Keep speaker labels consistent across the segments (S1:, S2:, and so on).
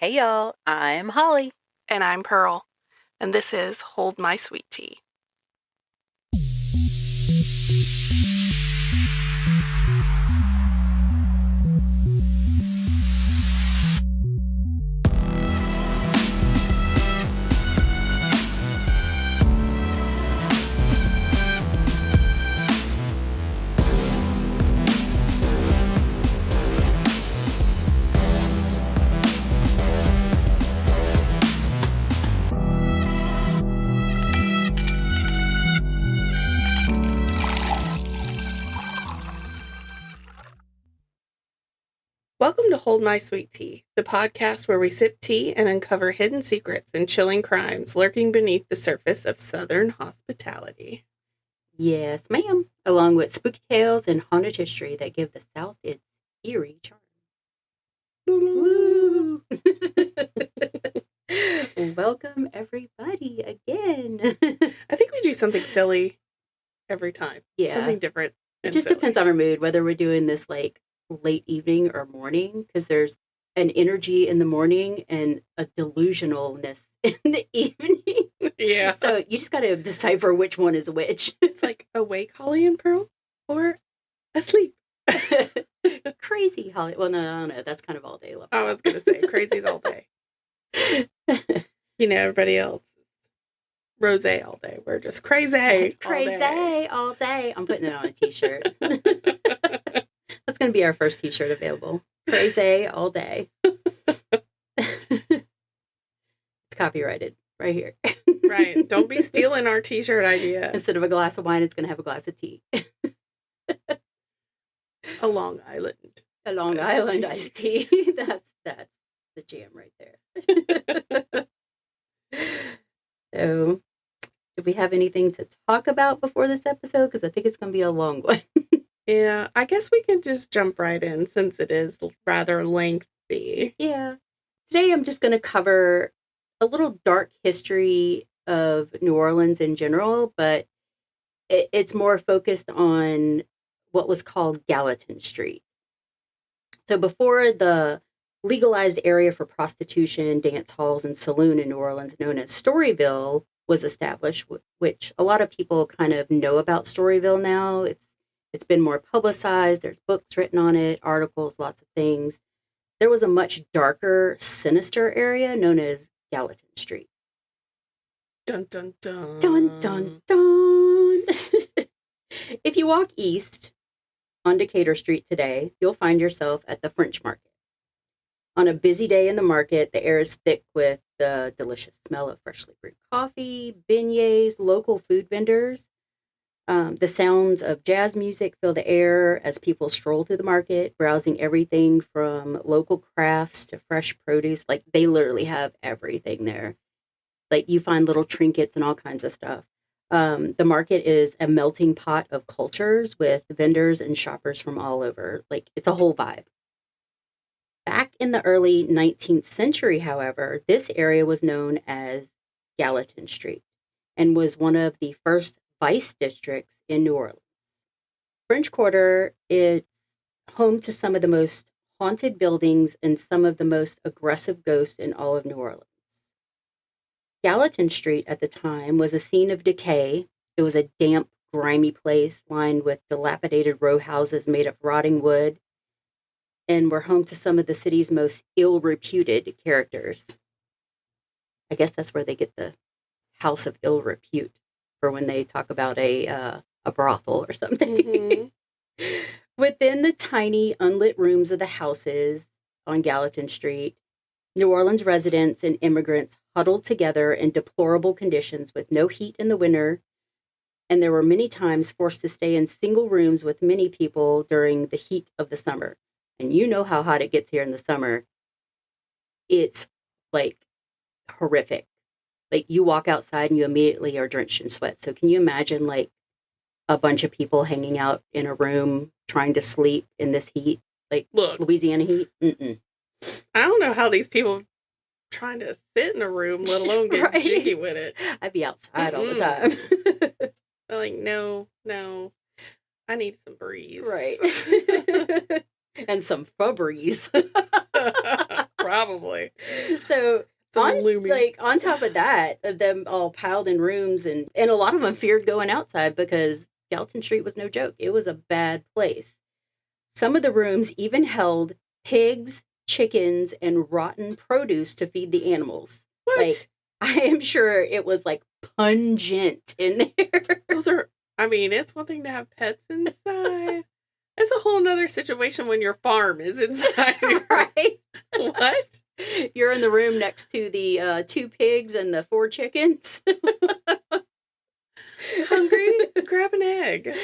S1: Hey y'all, I'm Holly.
S2: And I'm Pearl, and this is Hold My Sweet Tea. Welcome to Hold My Sweet Tea, the podcast where we sip tea and uncover hidden secrets and chilling crimes lurking beneath the surface of Southern hospitality.
S1: Yes, ma'am. Along with spooky tales and haunted history that give the South its eerie charm. Woo! Welcome, everybody, again.
S2: I think we do something silly every time.
S1: Yeah.
S2: Something different.
S1: It just depends on our mood, whether we're doing this like late evening or morning, because there's an energy in the morning and a delusionalness in the evening.
S2: Yeah.
S1: So you just got to decipher which one is which.
S2: It's like awake, Holly and Pearl, or asleep.
S1: Crazy Holly. Well, no. That's kind of all day.
S2: I was going to say crazy's all day. You know, everybody else rosé all day. We're just crazy.
S1: Crazy all day. I'm putting it on a t-shirt. That's going to be our first t-shirt available. Crazy all day. It's copyrighted right here.
S2: Right. Don't be stealing our t-shirt idea.
S1: Instead of a glass of wine, it's going to have a glass of tea.
S2: A Long Island.
S1: A Long Island iced tea. That's the jam right there. So, do we have anything to talk about before this episode? Because I think it's going to be a long one.
S2: Yeah, I guess we can just jump right in since it is rather lengthy.
S1: Yeah. Today I'm just going to cover a little dark history of New Orleans in general, but it's more focused on what was called Gallatin Street. So before the legalized area for prostitution, dance halls, and saloon in New Orleans known as Storyville was established, which a lot of people kind of know about Storyville now. It's been more publicized. There's books written on it, articles, lots of things. There was a much darker, sinister area known as Gallatin Street.
S2: Dun, dun, dun.
S1: Dun, dun, dun. If you walk east on Decatur Street today, you'll find yourself at the French Market. On a busy day in the market, the air is thick with the delicious smell of freshly brewed coffee, beignets, local food vendors. The sounds of jazz music fill the air as people stroll through the market, browsing everything from local crafts to fresh produce. Like, they literally have everything there. Like, you find little trinkets and all kinds of stuff. The market is a melting pot of cultures with vendors and shoppers from all over. Like, it's a whole vibe. Back in the early 19th century, however, this area was known as Gallatin Street and was one of the first vice districts in New Orleans. French Quarter is home to some of the most haunted buildings and some of the most aggressive ghosts in all of New Orleans. Gallatin Street at the time was a scene of decay. It was a damp, grimy place lined with dilapidated row houses made of rotting wood, and were home to some of the city's most ill-reputed characters. I guess that's where they get the House of Ill Repute for when they talk about a brothel or something. Mm-hmm. Within the tiny, unlit rooms of the houses on Gallatin Street, New Orleans residents and immigrants huddled together in deplorable conditions with no heat in the winter, and there were many times forced to stay in single rooms with many people during the heat of the summer. And you know how hot it gets here in the summer. It's like horrific. Like, you walk outside and you immediately are drenched in sweat. So can you imagine like a bunch of people hanging out in a room trying to sleep in this heat? Like, look, Louisiana heat? Mm-mm.
S2: I don't know how these people trying to sit in a room, let alone get right. Jiggy with it.
S1: I'd be outside all the time.
S2: I'm like, no, I need some breeze.
S1: Right. And some Febreze.
S2: Probably.
S1: So
S2: Looming.
S1: on top of that, of them all piled in rooms, and a lot of them feared going outside because Gallatin Street was no joke. It was a bad place. Some of the rooms even held pigs, chickens, and rotten produce to feed the animals.
S2: What?
S1: Like, I am sure it was like pungent in there.
S2: It's one thing to have pets inside. It's a whole nother situation when your farm is inside.
S1: Right?
S2: What?
S1: You're in the room next to the 2 pigs and the 4 chickens.
S2: Hungry? Grab an egg.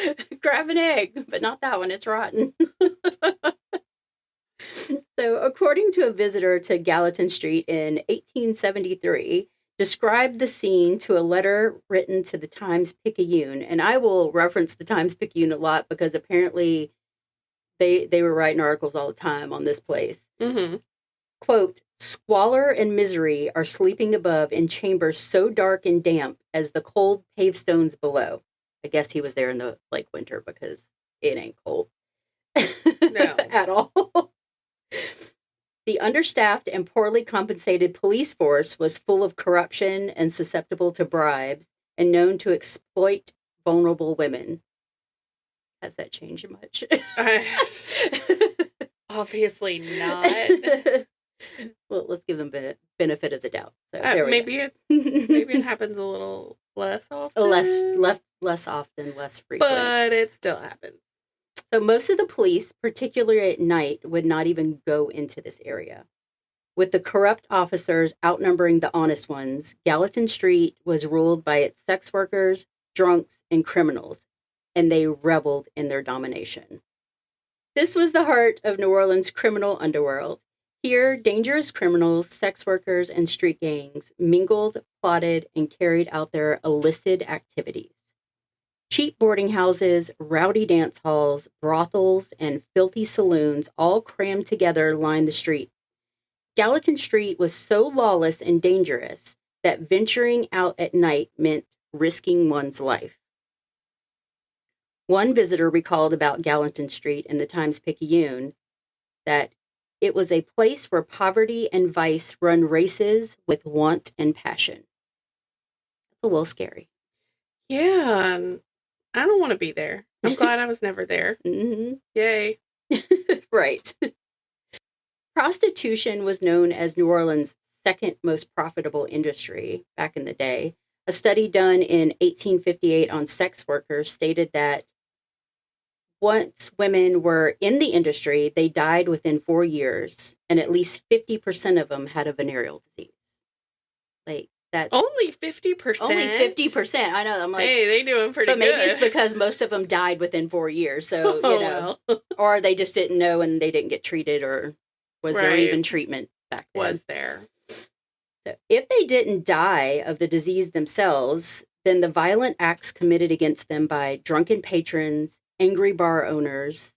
S1: Grab an egg, but not that one. It's rotten. So, according to a visitor to Gallatin Street in 1873, described the scene to a letter written to the Times-Picayune. And I will reference the Times-Picayune a lot because apparently they were writing articles all the time on this place.
S2: Mm-hmm.
S1: Quote, squalor and misery are sleeping above in chambers so dark and damp as the cold pavestones below. I guess he was there in the winter because it ain't cold.
S2: No.
S1: At all. The understaffed and poorly compensated police force was full of corruption and susceptible to bribes and known to exploit vulnerable women. Has that changed much?
S2: Obviously not.
S1: Well, let's give them benefit of the doubt. So
S2: maybe it happens a little less often.
S1: Less often, less frequent.
S2: But it still happens.
S1: So most of the police, particularly at night, would not even go into this area. With the corrupt officers outnumbering the honest ones, Gallatin Street was ruled by its sex workers, drunks, and criminals, and they reveled in their domination. This was the heart of New Orleans' criminal underworld. Here, dangerous criminals, sex workers, and street gangs mingled, plotted, and carried out their illicit activities. Cheap boarding houses, rowdy dance halls, brothels, and filthy saloons all crammed together lined the street. Gallatin Street was so lawless and dangerous that venturing out at night meant risking one's life. One visitor recalled about Gallatin Street in the Times-Picayune that it was a place where poverty and vice run races with want and passion. That's a little scary.
S2: Yeah, I don't want to be there. I'm glad I was never there.
S1: Mm-hmm.
S2: Yay.
S1: Right. Prostitution was known as New Orleans' second most profitable industry back in the day. A study done in 1858 on sex workers stated that once women were in the industry, they died within 4 years, and at least 50% of them had a venereal disease. That's
S2: only 50%.
S1: Only 50%. I know. I'm like,
S2: hey, they doing pretty good.
S1: But maybe it's because most of them died within 4 years. So,
S2: well.
S1: Or they just didn't know and they didn't get treated, or was there even treatment back then?
S2: Was there?
S1: So if they didn't die of the disease themselves, then the violent acts committed against them by drunken patrons, angry bar owners,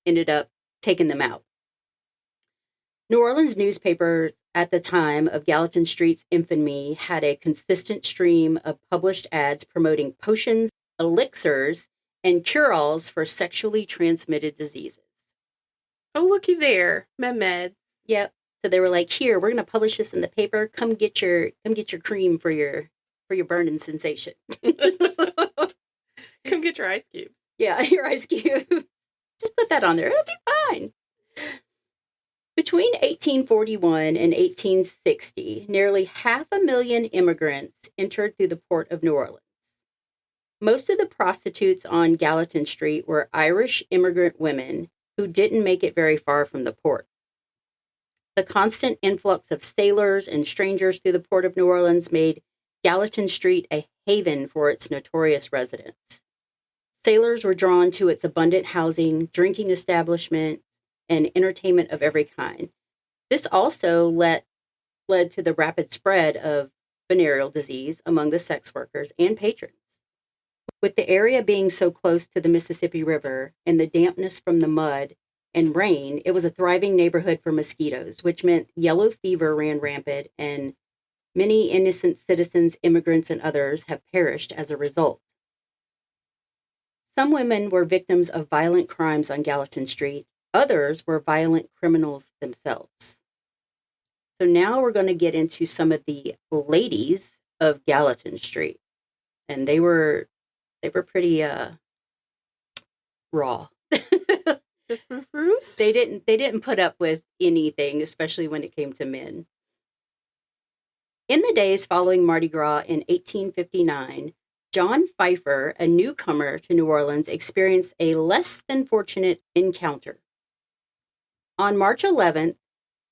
S1: ended up taking them out. New Orleans newspapers at the time of Gallatin Street's infamy had a consistent stream of published ads promoting potions, elixirs, and cure-alls for sexually transmitted diseases.
S2: Oh, looky there, Mehmed.
S1: Yep. So they were like, "Here, we're going to publish this in the paper. Come get your cream for your burning sensation.
S2: Come get your ice cubes."
S1: Yeah, your ice cube. Just put that on there. It'll be fine. Between 1841 and 1860, nearly 500,000 immigrants entered through the port of New Orleans. Most of the prostitutes on Gallatin Street were Irish immigrant women who didn't make it very far from the port. The constant influx of sailors and strangers through the port of New Orleans made Gallatin Street a haven for its notorious residents. Sailors were drawn to its abundant housing, drinking establishments, and entertainment of every kind. This also led to the rapid spread of venereal disease among the sex workers and patrons. With the area being so close to the Mississippi River and the dampness from the mud and rain, it was a thriving neighborhood for mosquitoes, which meant yellow fever ran rampant, and many innocent citizens, immigrants, and others have perished as a result. Some women were victims of violent crimes on Gallatin Street. Others were violent criminals themselves. So now we're going to get into some of the ladies of Gallatin Street. And they were pretty raw.
S2: The frou-frous?
S1: They didn't put up with anything, especially when it came to men. In the days following Mardi Gras in 1859, John Pfeiffer, a newcomer to New Orleans, experienced a less than fortunate encounter. On March 11th,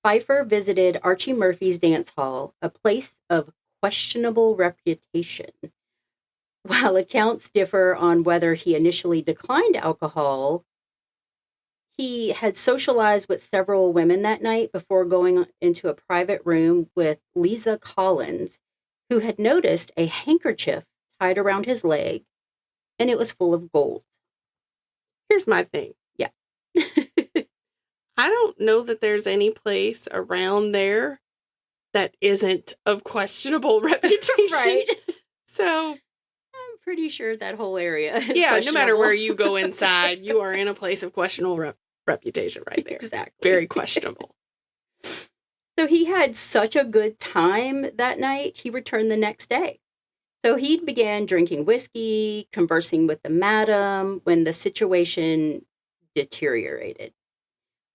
S1: Pfeiffer visited Archie Murphy's dance hall, a place of questionable reputation. While accounts differ on whether he initially declined alcohol, he had socialized with several women that night before going into a private room with Lisa Collins, who had noticed a handkerchief tied around his leg, and it was full of gold.
S2: Here's my thing.
S1: Yeah.
S2: I don't know that there's any place around there that isn't of questionable reputation.
S1: Right.
S2: So
S1: I'm pretty sure that whole area is
S2: yeah, no matter where
S1: questionable.
S2: you go inside, you are in a place of questionable reputation right there.
S1: Exactly.
S2: Very questionable.
S1: So he had such a good time that night, he returned the next day. So he began drinking whiskey, conversing with the madam, when the situation deteriorated.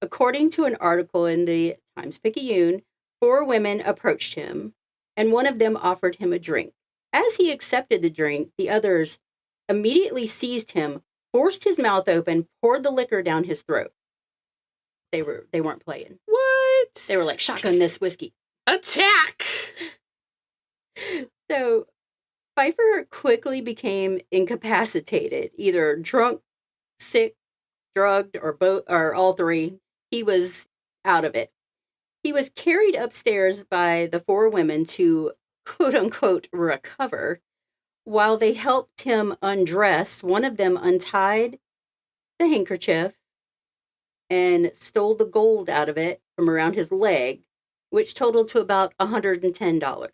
S1: According to an article in the Times-Picayune, 4 women approached him, and one of them offered him a drink. As he accepted the drink, the others immediately seized him, forced his mouth open, poured the liquor down his throat. They weren't playing.
S2: What?
S1: They were like, shotgun this whiskey.
S2: Attack!
S1: So Pfeiffer quickly became incapacitated, either drunk, sick, drugged, or both, or all three. He was out of it. He was carried upstairs by the 4 women to, quote unquote, recover. While they helped him undress, one of them untied the handkerchief and stole the gold out of it from around his leg, which totaled to about $110,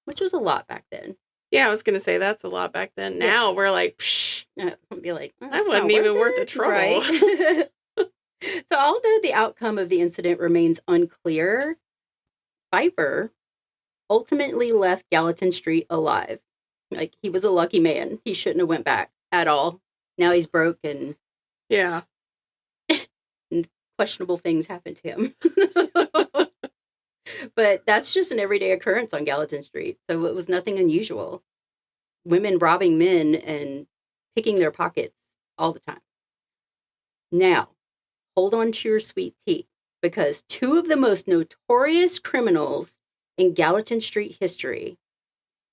S1: which was a lot back then.
S2: Yeah, I was going to say that's a lot back then. Now we're like, psh.
S1: I'd be like,
S2: That wasn't even worth the trouble.
S1: Right? So although the outcome of the incident remains unclear, Pfeiffer ultimately left Gallatin Street alive. Like, he was a lucky man. He shouldn't have went back at all. Now he's broke and
S2: Yeah.
S1: questionable things happen to him. But that's just an everyday occurrence on Gallatin Street. So it was nothing unusual. Women robbing men and picking their pockets all the time. Now, hold on to your sweet tea, because 2 of the most notorious criminals in Gallatin Street history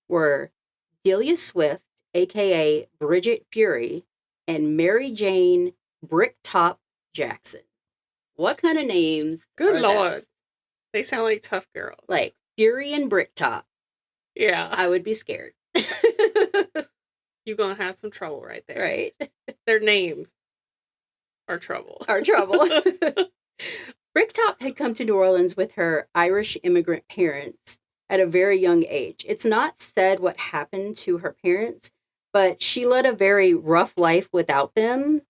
S1: were Delia Swift, a.k.a. Bridget Fury, and Mary Jane Bricktop Jackson. What kind of names?
S2: Good
S1: are
S2: Lord.
S1: those?
S2: They sound like tough girls.
S1: Like Fury and Bricktop.
S2: Yeah.
S1: I would be scared.
S2: You're going to have some trouble right there.
S1: Right?
S2: Their names are trouble.
S1: Our trouble. Bricktop had come to New Orleans with her Irish immigrant parents at a very young age. It's not said what happened to her parents, but she led a very rough life without them.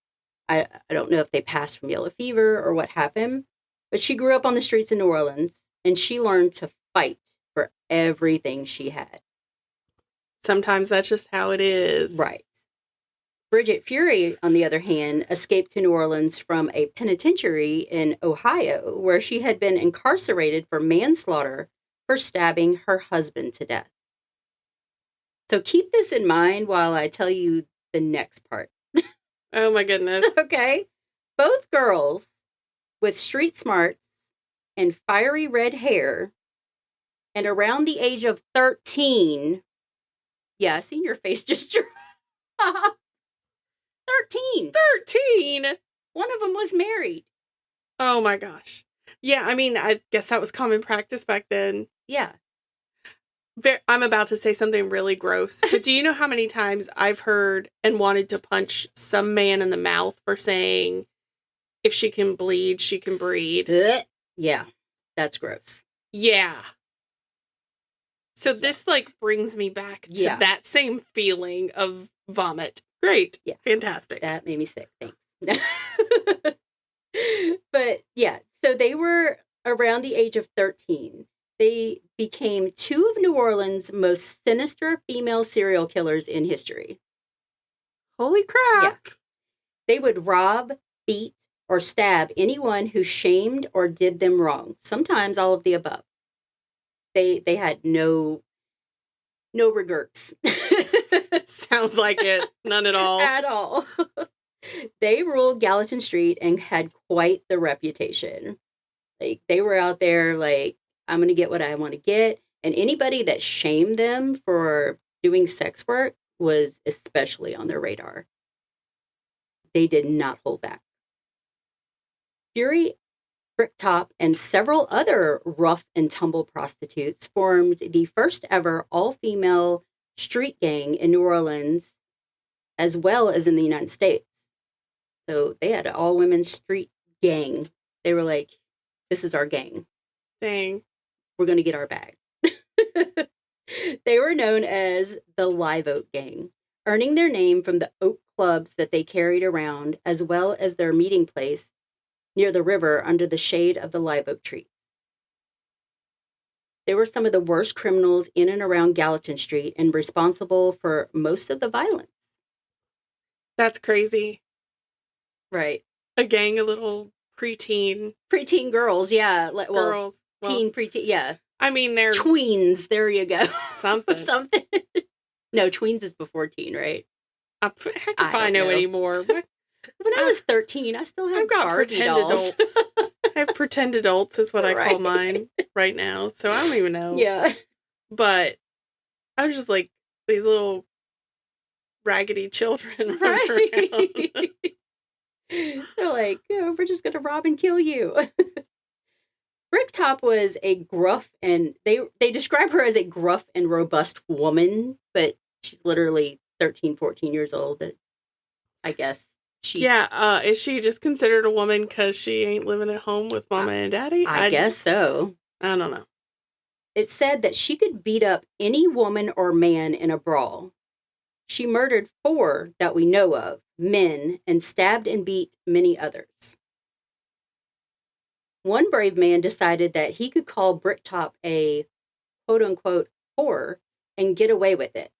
S1: I don't know if they passed from yellow fever or what happened, but she grew up on the streets of New Orleans, and she learned to fight for everything she had.
S2: Sometimes that's just how it is.
S1: Right. Bridget Fury, on the other hand, escaped to New Orleans from a penitentiary in Ohio, where she had been incarcerated for manslaughter for stabbing her husband to death. So keep this in mind while I tell you the next part.
S2: Oh my goodness.
S1: Okay? Both girls with street smarts and fiery red hair and around the age of 13. Yeah, I seen your face just drop. 13.
S2: 13?
S1: One of them was married.
S2: Oh my gosh. Yeah, I mean, I guess that was common practice back then.
S1: Yeah.
S2: I'm about to say something really gross, but do you know how many times I've heard and wanted to punch some man in the mouth for saying, if she can bleed, she can breed?
S1: Yeah, that's gross.
S2: Yeah. So this, like, brings me back to that same feeling of vomit. Great.
S1: Yeah.
S2: Fantastic.
S1: That made me sick. Thanks. But, yeah, so they were around the age of 13. They became two of New Orleans' most sinister female serial killers in history.
S2: Holy crap.
S1: Yeah. They would rob, beat, or stab anyone who shamed or did them wrong. Sometimes all of the above. They had no regrets.
S2: Sounds like it. None at all.
S1: At all. They ruled Gallatin Street and had quite the reputation. Like, they were out there like, I'm going to get what I want to get. And anybody that shamed them for doing sex work was especially on their radar. They did not hold back. Fury, Bricktop, and several other rough and tumble prostitutes formed the first ever all-female street gang in New Orleans, as well as in the United States. So they had an all-women street gang. They were like, this is our gang.
S2: Dang.
S1: We're going to get our bag. They were known as the Live Oak Gang, earning their name from the oak clubs that they carried around, as well as their meeting place near the river under the shade of the live oak tree. They were some of the worst criminals in and around Gallatin Street and responsible for most of the violence.
S2: That's crazy.
S1: Right.
S2: A gang of little preteen
S1: girls, yeah.
S2: girls.
S1: Preteen, yeah.
S2: I mean, they're
S1: tweens. There you go.
S2: Something.
S1: Something. No, tweens is before teen, right?
S2: Heck if I know anymore.
S1: When I was 13, I still had
S2: I've got
S1: Barbie
S2: pretend
S1: dolls.
S2: adults. I have pretend adults is what I call
S1: Right.
S2: mine right now. So I don't even know.
S1: Yeah.
S2: But I was just like these little raggedy children running around.
S1: Right. They're like, oh, we're just going to rob and kill you. Bricktop was a gruff and they describe her as a gruff and robust woman, but she's literally 13, 14 years old. I guess.
S2: Is she just considered a woman because she ain't living at home with mama and daddy?
S1: I guess so.
S2: I don't know.
S1: It said that she could beat up any woman or man in a brawl. She murdered 4 that we know of, men, and stabbed and beat many others. One brave man decided that he could call Bricktop a quote-unquote whore and get away with it.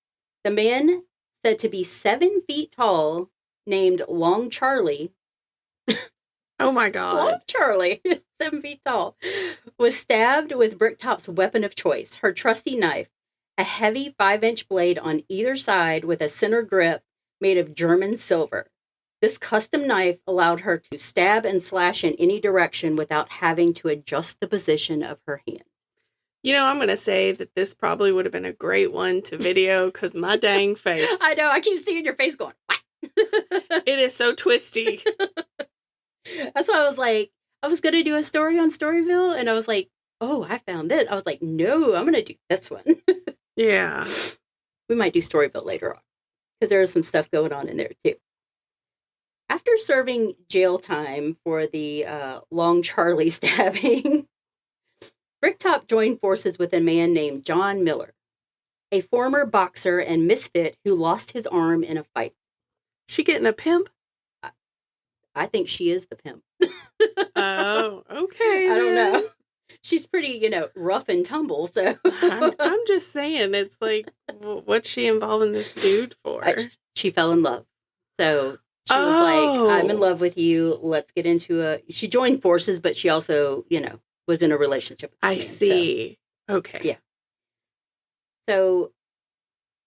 S1: The man, said to be 7 feet tall, named Long Charlie.
S2: Oh my God.
S1: Long Charlie, 7 feet tall, was stabbed with Bricktop's weapon of choice, her trusty knife, a heavy 5-inch blade on either side with a center grip made of German silver. This custom knife allowed her to stab and slash in any direction without having to adjust the position of her hand.
S2: You know, I'm going to say that this probably would have been a great one to video because my dang face.
S1: I know, I keep seeing your face going, what?
S2: It is so twisty.
S1: That's why I was like, I was going to do a story on Storyville, and I was like, oh, I found this. I was like, no, I'm going to do this one.
S2: Yeah.
S1: We might do Storyville later on, because there is some stuff going on in there, too. After serving jail time for the Long Charlie stabbing, Bricktop joined forces with a man named John Miller, a former boxer and misfit who lost his arm in a fight.
S2: She getting a pimp?
S1: I think she is the pimp.
S2: Oh, okay.
S1: I don't know. She's pretty, rough and tumble, so.
S2: I'm just saying, it's like, what's she involving this dude for?
S1: She fell in love. So she was like, I'm in love with you. Let's get into she joined forces, but she also, was in a relationship with
S2: I see. So. Okay.
S1: Yeah. So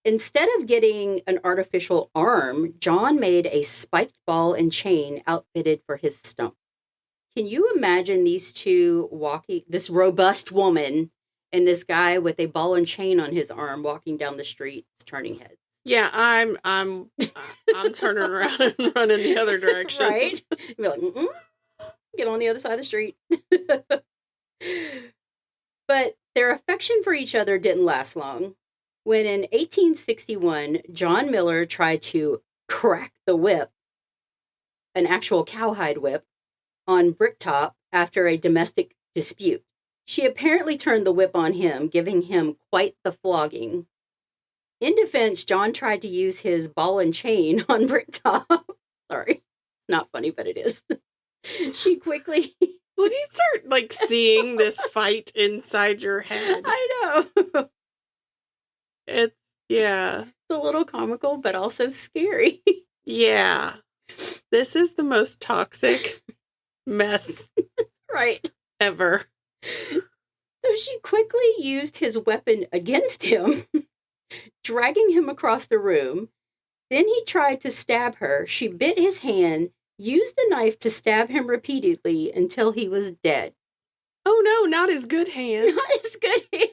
S1: instead of getting an artificial arm, John made a spiked ball and chain outfitted for his stump. Can you imagine these two walking, this robust woman and this guy with a ball and chain on his arm walking down the streets, turning heads?
S2: Yeah, I'm turning around and running the other direction.
S1: Right? You'd be like, get on the other side of the street. But their affection for each other didn't last long. When in 1861, John Miller tried to crack the whip, an actual cowhide whip, on Bricktop after a domestic dispute. She apparently turned the whip on him, giving him quite the flogging. In defense, John tried to use his ball and chain on Bricktop. Sorry, it's not funny, but it is. She quickly
S2: When you start, like, seeing this fight inside your head,
S1: I know.
S2: it's, yeah.
S1: It's a little comical, but also scary.
S2: Yeah. This is the most toxic mess
S1: Right.
S2: ever.
S1: So she quickly used his weapon against him, dragging him across the room. Then he tried to stab her. She bit his hand, used the knife to stab him repeatedly until he was dead.
S2: Oh no, not his good hand.
S1: Not his good hand.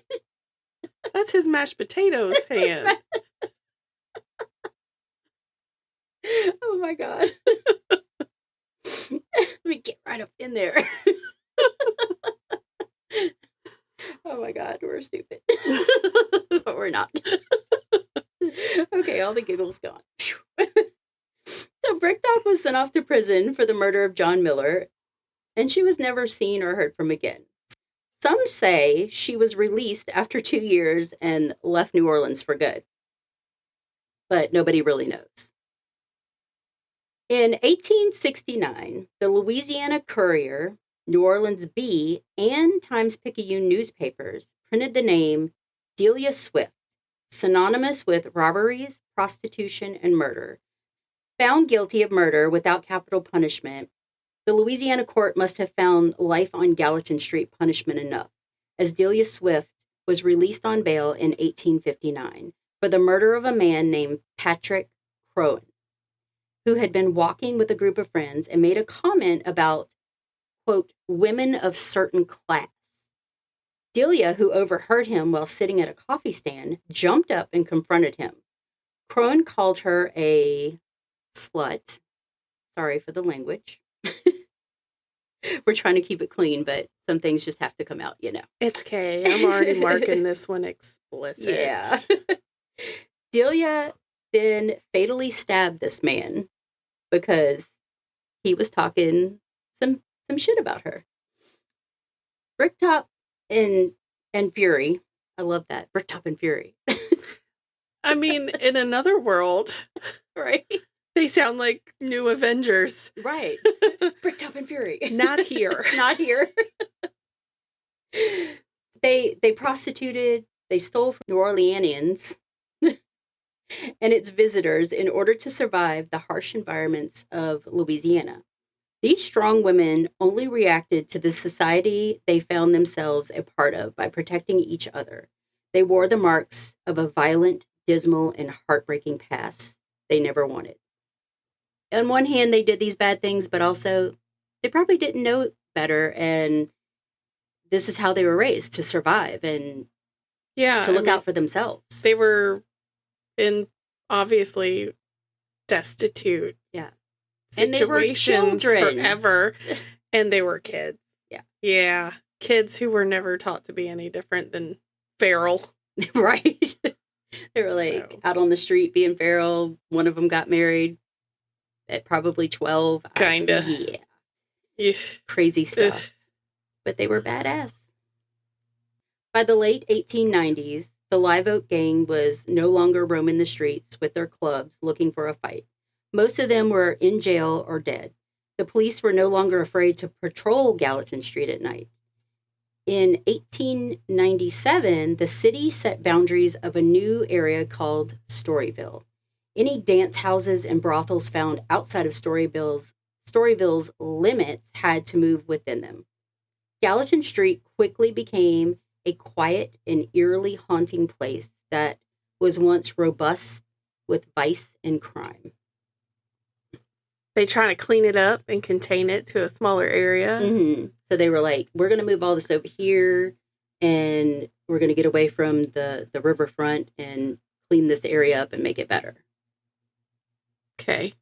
S2: That's his mashed potatoes hand.
S1: Oh my God. Let me get right up in there. Oh my God, we're stupid. But we're not. Okay, all the giggles gone. So Bricktop was sent off to prison for the murder of John Miller, and she was never seen or heard from again. Some say she was released after 2 years and left New Orleans for good. But nobody really knows. In 1869, the Louisiana Courier, New Orleans Bee, and Times-Picayune newspapers printed the name Delia Swift, synonymous with robberies, prostitution, and murder. Found guilty of murder without capital punishment, the Louisiana court must have found life on Gallatin Street punishment enough, as Delia Swift was released on bail in 1859 for the murder of a man named Patrick Crowan, who had been walking with a group of friends and made a comment about, quote, women of certain class. Delia, who overheard him while sitting at a coffee stand, jumped up and confronted him. Crowan called her a slut. Sorry for the language. We're trying to keep it clean, but some things just have to come out, you know.
S2: It's okay. I'm already marking this one explicit.
S1: Yeah. Delia then fatally stabbed this man because he was talking some shit about her. Bricktop and Fury. I love that. Bricktop and Fury.
S2: I mean, in another world,
S1: Right.
S2: they sound like new Avengers.
S1: Right. Bricktop and Fury.
S2: Not here.
S1: Not here. They prostituted, they stole from New Orleanians and its visitors in order to survive the harsh environments of Louisiana. These strong women only reacted to the society they found themselves a part of by protecting each other. They wore the marks of a violent, dismal, and heartbreaking past they never wanted. On one hand, they did these bad things, but also they probably didn't know better, and this is how they were raised, to survive and to look out for themselves.
S2: They were obviously destitute.
S1: Yeah.
S2: Situations forever, and they were kids.
S1: Yeah.
S2: Yeah. Kids who were never taught to be any different than feral.
S1: Right. They were like out on the street being feral. One of them got married at probably 12.
S2: Kinda.
S1: Yeah. Crazy stuff. But they were badass. By the late 1890s, the Live Oak gang was no longer roaming the streets with their clubs looking for a fight. Most of them were in jail or dead. The police were no longer afraid to patrol Gallatin Street at night. In 1897, the city set boundaries of a new area called Storyville. Any dance houses and brothels found outside of Storyville's limits had to move within them. Gallatin Street quickly became a quiet and eerily haunting place that was once robust with vice and crime.
S2: They try to clean it up and contain it to a smaller area.
S1: Mm-hmm. So they were like, we're going to move all this over here, and we're going to get away from the riverfront and clean this area up and make it better.
S2: Okay.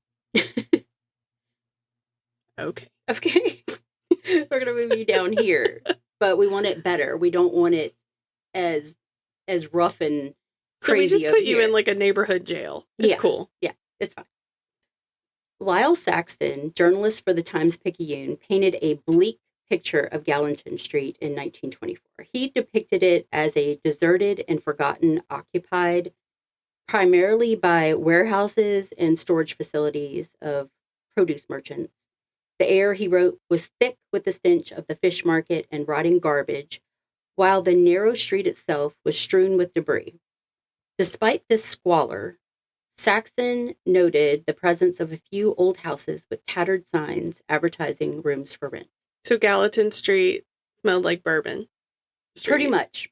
S2: Okay.
S1: We're going to move you down here, but we want it better. We don't want it as rough and crazy.
S2: So we just put you
S1: here
S2: in like a neighborhood jail. It's cool.
S1: Yeah, it's fine. Lyle Saxton, journalist for the Times-Picayune, painted a bleak picture of Gallatin Street in 1924. He depicted it as a deserted and forgotten, occupied primarily by warehouses and storage facilities of produce merchants. The air, he wrote, was thick with the stench of the fish market and rotting garbage, while the narrow street itself was strewn with debris. Despite this squalor, Saxon noted the presence of a few old houses with tattered signs advertising rooms for rent.
S2: So Gallatin Street smelled like Bourbon Street.
S1: Pretty much.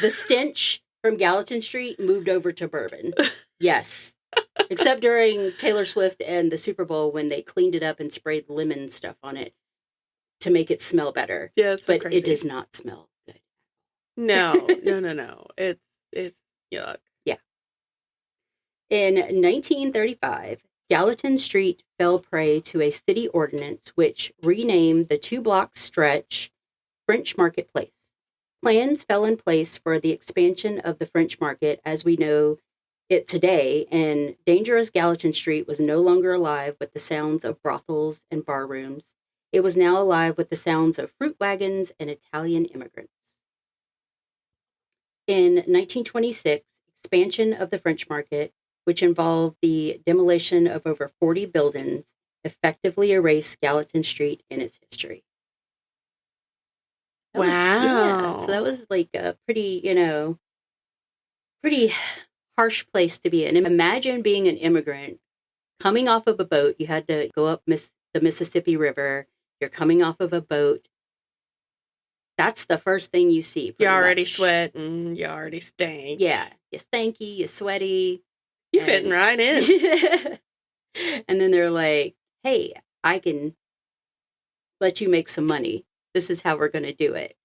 S1: The stench from Gallatin Street moved over to Bourbon. Yes. Except during Taylor Swift and the Super Bowl when they cleaned it up and sprayed lemon stuff on it to make it smell better.
S2: Yeah, it's so
S1: but
S2: crazy.
S1: It does not smell good.
S2: No. It's yuck.
S1: Yeah. In 1935, Gallatin Street fell prey to a city ordinance which renamed the 2-block stretch French Marketplace. Plans fell in place for the expansion of the French Market as we know it today, and dangerous Gallatin Street was no longer alive with the sounds of brothels and bar rooms. It was now alive with the sounds of fruit wagons and Italian immigrants. In 1926, expansion of the French Market, which involved the demolition of over 40 buildings, effectively erased Gallatin Street in its history.
S2: Wow.
S1: So that was like a pretty harsh place to be in. And imagine being an immigrant coming off of a boat. You had to go up the Mississippi River. You're coming off of a boat. That's the first thing you see.
S2: You already sweating. You already stink.
S1: Yeah. You're stanky. You're sweaty.
S2: You're fitting right in.
S1: And then they're like, hey, I can let you make some money. This is how we're going to do it.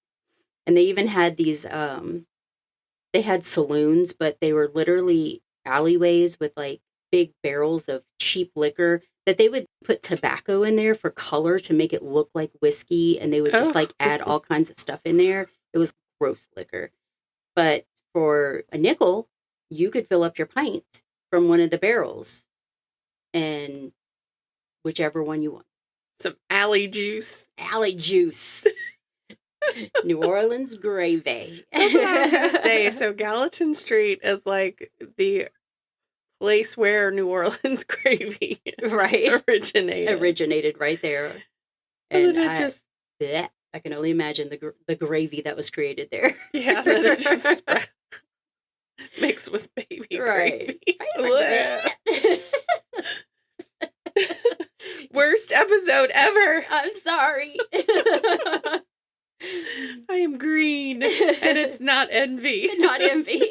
S1: And they even had these, they had saloons, but they were literally alleyways with like big barrels of cheap liquor that they would put tobacco in there for color to make it look like whiskey. And they would just like add all kinds of stuff in there. It was gross liquor. But for a nickel, you could fill up your pint from one of the barrels and whichever one you want.
S2: Some alley juice.
S1: New Orleans gravy.
S2: That's what I was going to say. So Gallatin Street is like the place where New Orleans gravy originated
S1: right there.
S2: And then
S1: I can only imagine the gravy that was created there.
S2: Yeah, then it just mixed with baby gravy. Worst episode ever.
S1: I'm sorry.
S2: I am green, and it's not envy.
S1: Not envy.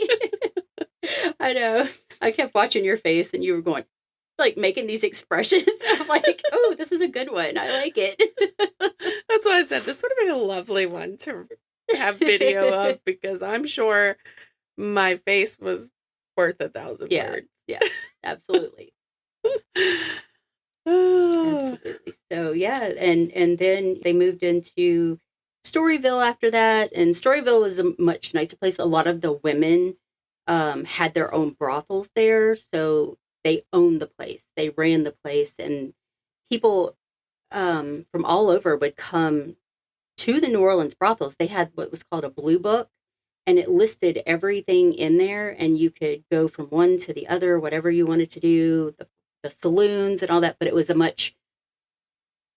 S1: I know. I kept watching your face, and you were going, like, making these expressions. I'm like, oh, this is a good one. I like it.
S2: That's why I said this would have been a lovely one to have video of, because I'm sure my face was worth 1,000 words.
S1: Yeah, absolutely. Absolutely. So, yeah, and then they moved into Storyville after that, and Storyville was a much nicer place. A lot of the women had their own brothels there, so they owned the place. They ran the place, and people from all over would come to the New Orleans brothels. They had what was called a blue book, and it listed everything in there, and you could go from one to the other, whatever you wanted to do, the saloons and all that, but it was a much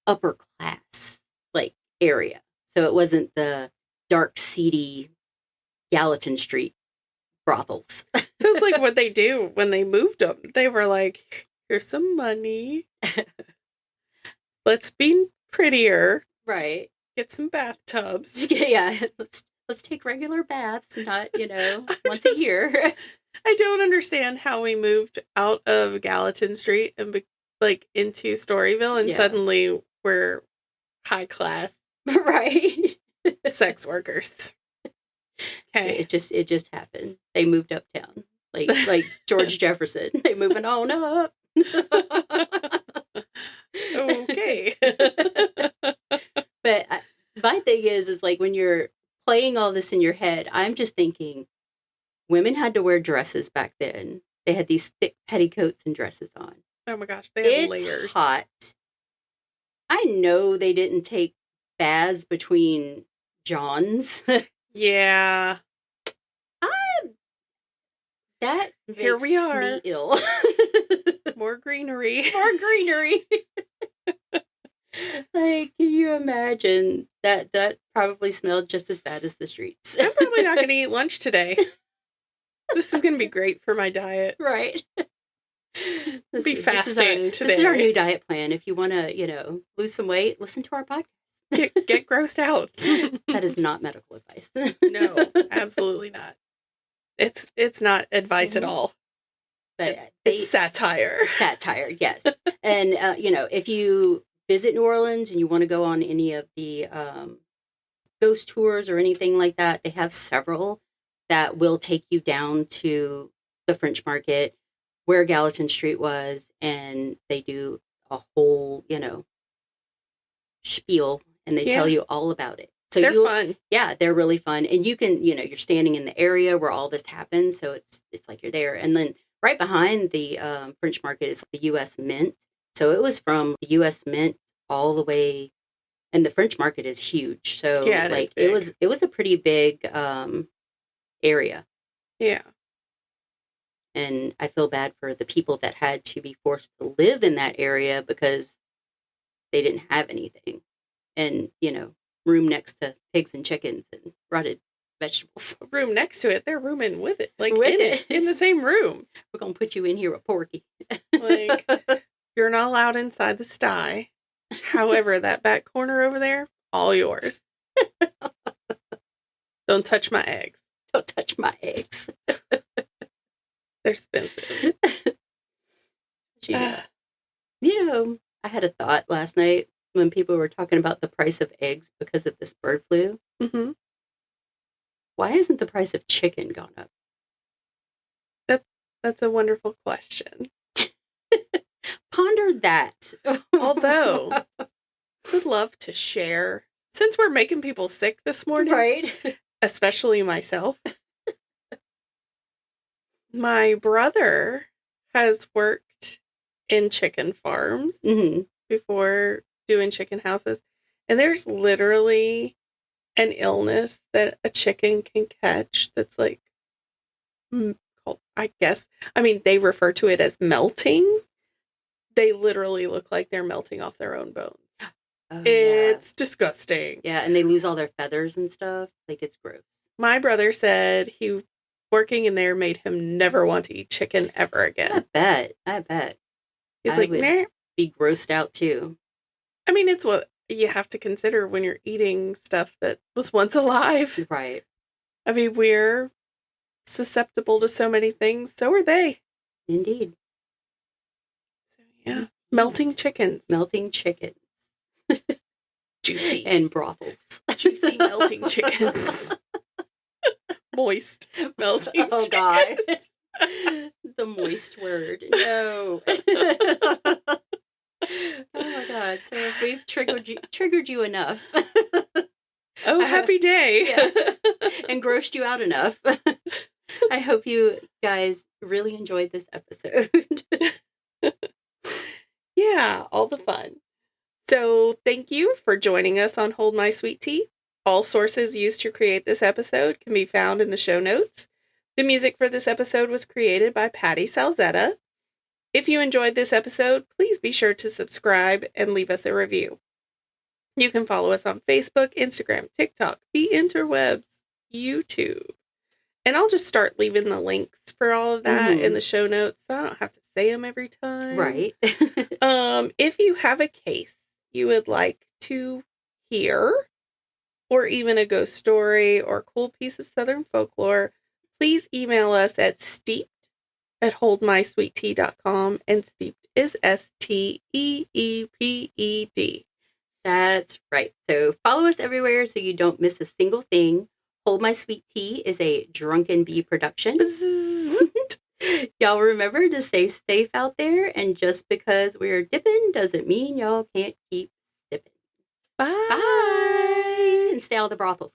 S1: upper class like area. So it wasn't the dark, seedy Gallatin Street brothels.
S2: So it's like what they do when they moved them. They were like, here's some money. Let's be prettier.
S1: Right.
S2: Get some bathtubs.
S1: Yeah. Let's take regular baths, not, once a year.
S2: I don't understand how we moved out of Gallatin Street and into Storyville, and suddenly we're high class.
S1: Right.
S2: Sex workers. Okay.
S1: It just happened. They moved uptown. Like George Jefferson. They moving on up.
S2: Okay.
S1: But my thing is like when you're playing all this in your head, I'm just thinking women had to wear dresses back then. They had these thick petticoats and dresses on.
S2: Oh my gosh, they had layers.
S1: It's hot. I know they didn't take baths between Johns.
S2: Yeah.
S1: That
S2: Here we are.
S1: Me ill.
S2: More greenery.
S1: More greenery. Like, can you imagine that? That probably smelled just as bad as the streets.
S2: I'm probably not going to eat lunch today. This is going to be great for my diet.
S1: Right.
S2: Be fasting today.
S1: This is our new diet plan. If you want to, lose some weight, listen to our podcast.
S2: Get grossed out.
S1: That is not medical advice.
S2: No, absolutely not. It's not advice at all.
S1: But
S2: it's satire.
S1: Satire, yes. And, if you visit New Orleans and you want to go on any of the ghost tours or anything like that, they have several that will take you down to the French Market where Gallatin Street was, and they do a whole, spiel, and they tell you all about it. So
S2: they're fun.
S1: Yeah, they're really fun. And you can, you're standing in the area where all this happens, so it's like you're there. And then right behind the French Market is the U.S. Mint. So it was from the U.S. Mint all the way, and the French Market is huge. So it was a pretty big area.
S2: Yeah.
S1: And I feel bad for the people that had to be forced to live in that area because they didn't have anything. And, room next to pigs and chickens and rotted vegetables.
S2: Room next to it. They're rooming with it. Like
S1: with it.
S2: In the same room.
S1: We're going to put you in here with Porky.
S2: Like, you're not allowed inside the sty. However, that back corner over there, all yours. Don't touch my eggs.
S1: Don't touch my eggs.
S2: They're expensive.
S1: I had a thought last night when people were talking about the price of eggs because of this bird flu.
S2: Mm-hmm.
S1: Why hasn't the price of chicken gone up?
S2: That's a wonderful question.
S1: Ponder that.
S2: Although, I would love to share, since we're making people sick this morning,
S1: right?
S2: Especially myself. My brother has worked in chicken farms before doing chicken houses. And there's literally an illness that a chicken can catch that's like, called, I guess, they refer to it as melting. They literally look like they're melting off their own bones. Oh, it's disgusting.
S1: Yeah, and they lose all their feathers and stuff. Like, it's gross.
S2: My brother said working in there made him never want to eat chicken ever again.
S1: I bet.
S2: He's like, nah.
S1: Be grossed out too.
S2: It's what you have to consider when you're eating stuff that was once alive.
S1: Right.
S2: We're susceptible to so many things. So are they.
S1: Indeed.
S2: So, yeah. Melting chickens. Juicy.
S1: And brothels.
S2: Juicy melting chickens. Moist melting chickens.
S1: Oh, God. The moist word. No. Oh, my God. So if we've triggered you enough.
S2: Oh, happy day.
S1: Yeah. And grossed you out enough. I hope you guys really enjoyed this episode.
S2: Yeah, all the fun. So thank you for joining us on Hold My Sweet Tea. All sources used to create this episode can be found in the show notes. The music for this episode was created by Patty Salzetta. If you enjoyed this episode, please be sure to subscribe and leave us a review. You can follow us on Facebook, Instagram, TikTok, the interwebs, YouTube. And I'll just start leaving the links for all of that in the show notes, so I don't have to say them every time.
S1: Right.
S2: If you have a case you would like to hear, or even a ghost story or cool piece of Southern folklore, please email us at steeped@holdmysweettea.com, and steeped is STEEPED.
S1: That's right. So follow us everywhere so you don't miss a single thing. Hold My Sweet Tea is a Drunken Bee production. Y'all remember to stay safe out there, and just because we're dipping doesn't mean y'all can't keep sipping.
S2: Bye.
S1: Bye. And stay out of the brothels.